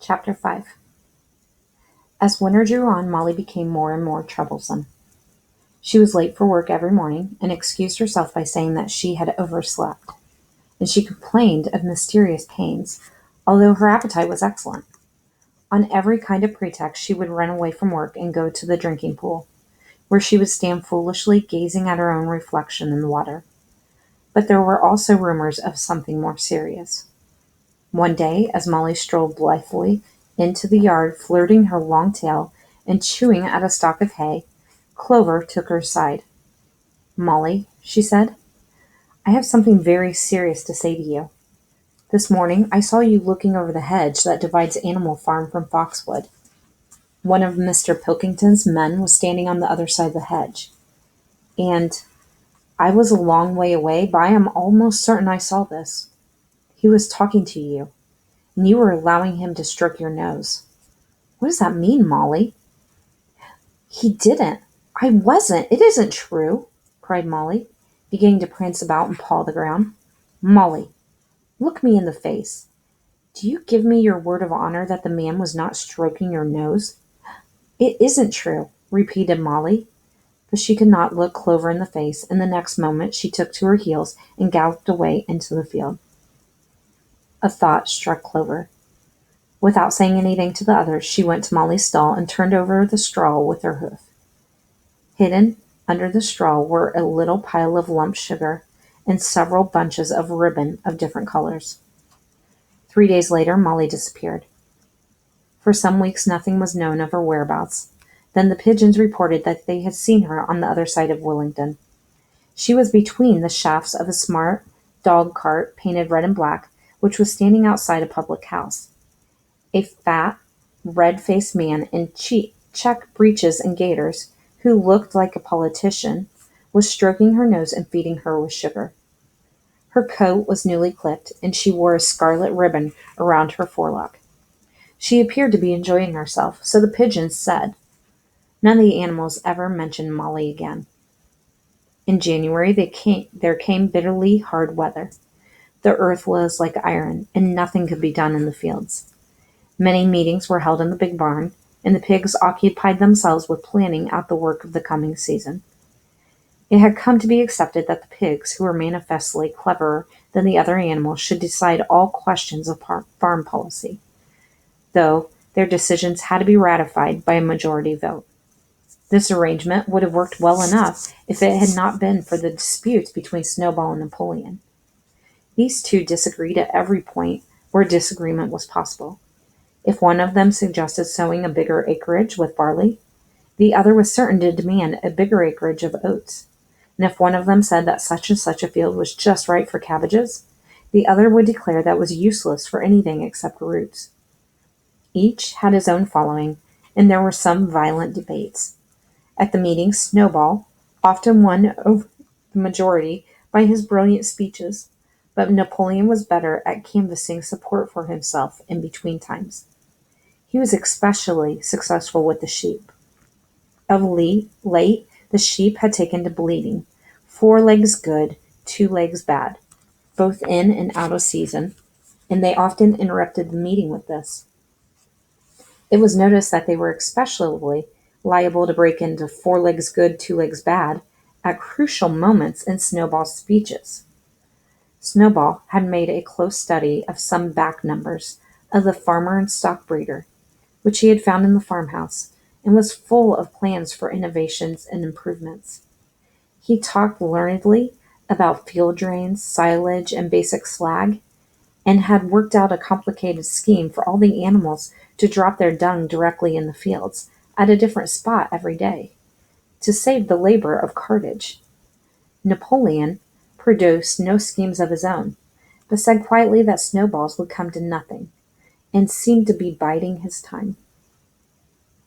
Chapter 5. As winter drew on, Molly became more and more troublesome. She was late for work every morning, and excused herself by saying that she had overslept, and she complained of mysterious pains, although her appetite was excellent. On every kind of pretext she would run away from work and go to the drinking pool, where she would stand foolishly gazing at her own reflection in the water. But there were also rumors of something more serious. One day, as Molly strolled blithely into the yard, flirting her long tail and chewing at a stalk of hay, Clover took her aside. "Molly," she said, "I have something very serious to say to you. This morning I saw you looking over the hedge that divides Animal Farm from Foxwood. One of Mr. Pilkington's men was standing on the other side of the hedge, and I was a long way away, but I am almost certain I saw this. He was talking to you, and you were allowing him to stroke your nose. What does that mean, Molly?" "He didn't. I wasn't. It isn't true," cried Molly, beginning to prance about and paw the ground. "Molly, look me in the face. Do you give me your word of honor that the man was not stroking your nose?" "It isn't true," repeated Molly, but she could not look Clover in the face, and the next moment she took to her heels and galloped away into the field. A thought struck Clover. Without saying anything to the others, she went to Molly's stall and turned over the straw with her hoof. Hidden under the straw were a little pile of lump sugar and several bunches of ribbon of different colors. 3 days later, Molly disappeared. For some weeks nothing was known of her whereabouts. Then the pigeons reported that they had seen her on the other side of Willingdon. She was between the shafts of a smart dog cart painted red and black, which was standing outside a public house. A fat, red-faced man in check breeches and gaiters, who looked like a politician, was stroking her nose and feeding her with sugar. Her coat was newly clipped, and she wore a scarlet ribbon around her forelock. She appeared to be enjoying herself, so the pigeons said. None of the animals ever mentioned Molly again. In January there came bitterly hard weather. The earth was like iron, and nothing could be done in the fields. Many meetings were held in the big barn, and the pigs occupied themselves with planning out the work of the coming season. It had come to be accepted that the pigs, who were manifestly cleverer than the other animals, should decide all questions of farm policy, though their decisions had to be ratified by a majority vote. This arrangement would have worked well enough if it had not been for the disputes between Snowball and Napoleon. These two disagreed at every point where disagreement was possible. If one of them suggested sowing a bigger acreage with barley, the other was certain to demand a bigger acreage of oats. And if one of them said that such and such a field was just right for cabbages, the other would declare that was useless for anything except roots. Each had his own following, and there were some violent debates. At the meetings, Snowball often won over the majority by his brilliant speeches, but Napoleon was better at canvassing support for himself in between times. He was especially successful with the sheep. Of late, the sheep had taken to bleating, 4 legs good, 2 legs bad, both in and out of season, and they often interrupted the meeting with this. It was noticed that they were especially liable to break into 4 legs good, 2 legs bad at crucial moments in Snowball's speeches. Snowball had made a close study of some back numbers of the Farmer and Stock Breeder, which he had found in the farmhouse, and was full of plans for innovations and improvements. He talked learnedly about field drains, silage, and basic slag, and had worked out a complicated scheme for all the animals to drop their dung directly in the fields, at a different spot every day, to save the labor of cartage. Napoleon produced no schemes of his own, but said quietly that Snowball's would come to nothing, and seemed to be biding his time.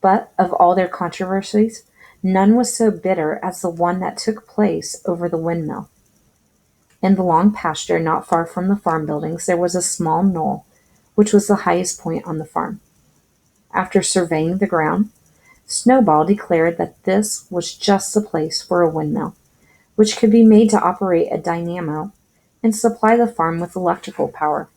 But of all their controversies, none was so bitter as the one that took place over the windmill. In the long pasture not far from the farm buildings there was a small knoll, which was the highest point on the farm. After surveying the ground, Snowball declared that this was just the place for a windmill, which could be made to operate a dynamo and supply the farm with electrical power.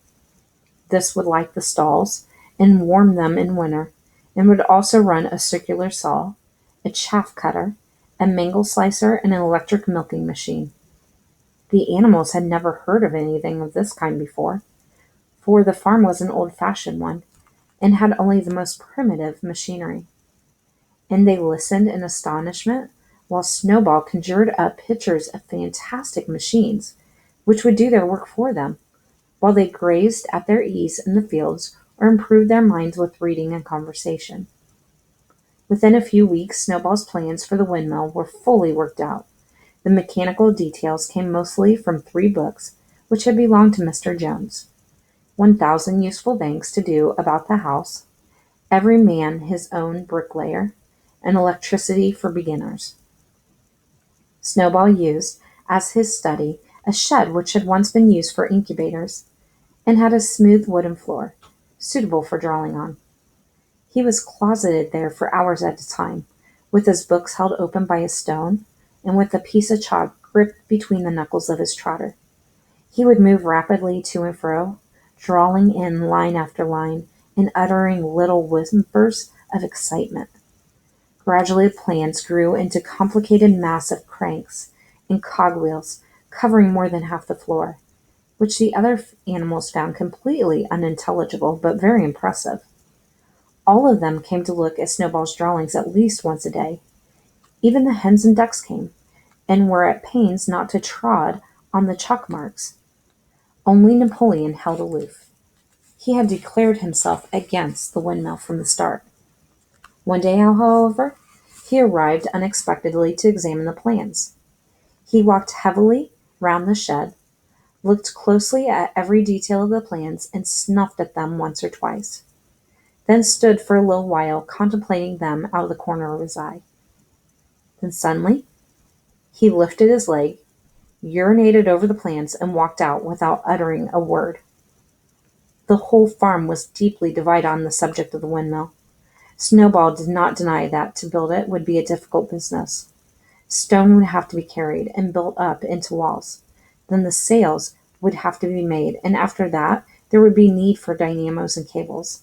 This would light the stalls and warm them in winter, and would also run a circular saw, a chaff cutter, a mangle slicer, and an electric milking machine. The animals had never heard of anything of this kind before, for the farm was an old-fashioned one, and had only the most primitive machinery. And they listened in astonishment while Snowball conjured up pictures of fantastic machines which would do their work for them, while they grazed at their ease in the fields or improved their minds with reading and conversation. Within a few weeks Snowball's plans for the windmill were fully worked out. The mechanical details came mostly from 3 books which had belonged to Mr. Jones. 1,000 useful things to do about the house, every man his own bricklayer, and electricity for beginners. Snowball used, as his study, a shed which had once been used for incubators, and had a smooth wooden floor, suitable for drawing on. He was closeted there for hours at a time, with his books held open by a stone, and with a piece of chalk gripped between the knuckles of his trotter. He would move rapidly to and fro, drawing in line after line, and uttering little whimpers of excitement. Gradually the plans grew into a complicated mass of cranks and cogwheels covering more than half the floor, which the other animals found completely unintelligible but very impressive. All of them came to look at Snowball's drawings at least once a day. Even the hens and ducks came, and were at pains not to trod on the chalk marks. Only Napoleon held aloof. He had declared himself against the windmill from the start. One day, however, he arrived unexpectedly to examine the plans. He walked heavily round the shed, looked closely at every detail of the plans, and snuffed at them once or twice, then stood for a little while contemplating them out of the corner of his eye. Then suddenly he lifted his leg, urinated over the plans, and walked out without uttering a word. The whole farm was deeply divided on the subject of the windmill. Snowball did not deny that to build it would be a difficult business. Stone would have to be carried and built up into walls. Then the sails would have to be made, and after that there would be need for dynamos and cables.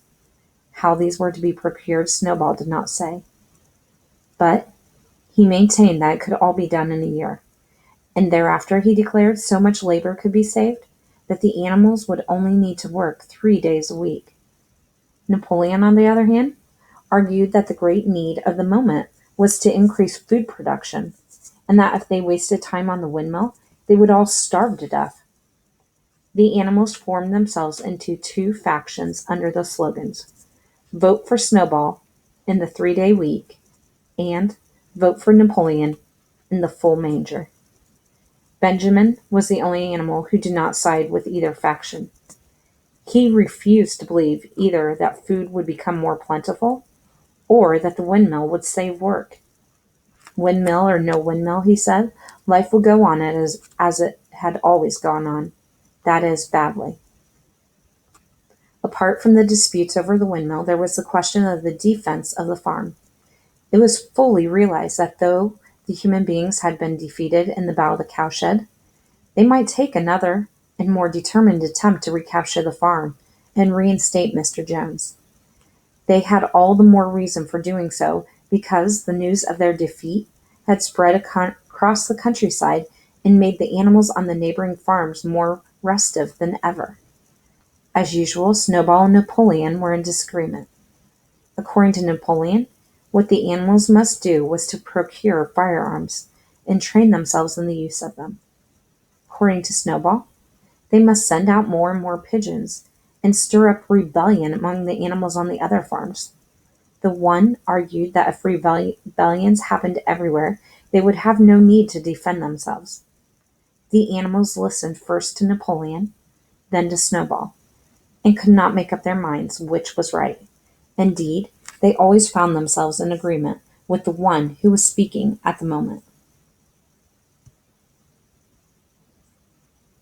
How these were to be procured Snowball did not say. But he maintained that it could all be done in a year, and thereafter he declared so much labor could be saved that the animals would only need to work 3 days a week. Napoleon, on the other hand, argued that the great need of the moment was to increase food production, and that if they wasted time on the windmill, they would all starve to death. The animals formed themselves into 2 factions under the slogans, "Vote for Snowball" in the 3-day week, and "Vote for Napoleon" in the full manger. Benjamin was the only animal who did not side with either faction. He refused to believe either that food would become more plentiful or that the windmill would save work. Windmill or no windmill, he said, life would go on as it had always gone on, that is, badly. Apart from the disputes over the windmill, there was the question of the defense of the farm. It was fully realized that though the human beings had been defeated in the battle of the cowshed, they might take another and more determined attempt to recapture the farm and reinstate Mr. Jones. They had all the more reason for doing so because the news of their defeat had spread across the countryside and made the animals on the neighboring farms more restive than ever. As usual, Snowball and Napoleon were in disagreement. According to Napoleon, what the animals must do was to procure firearms and train themselves in the use of them. According to Snowball, they must send out more and more pigeons and stir up rebellion among the animals on the other farms. The one argued that if rebellions happened everywhere, they would have no need to defend themselves. The animals listened first to Napoleon, then to Snowball, and could not make up their minds which was right. Indeed, they always found themselves in agreement with the one who was speaking at the moment.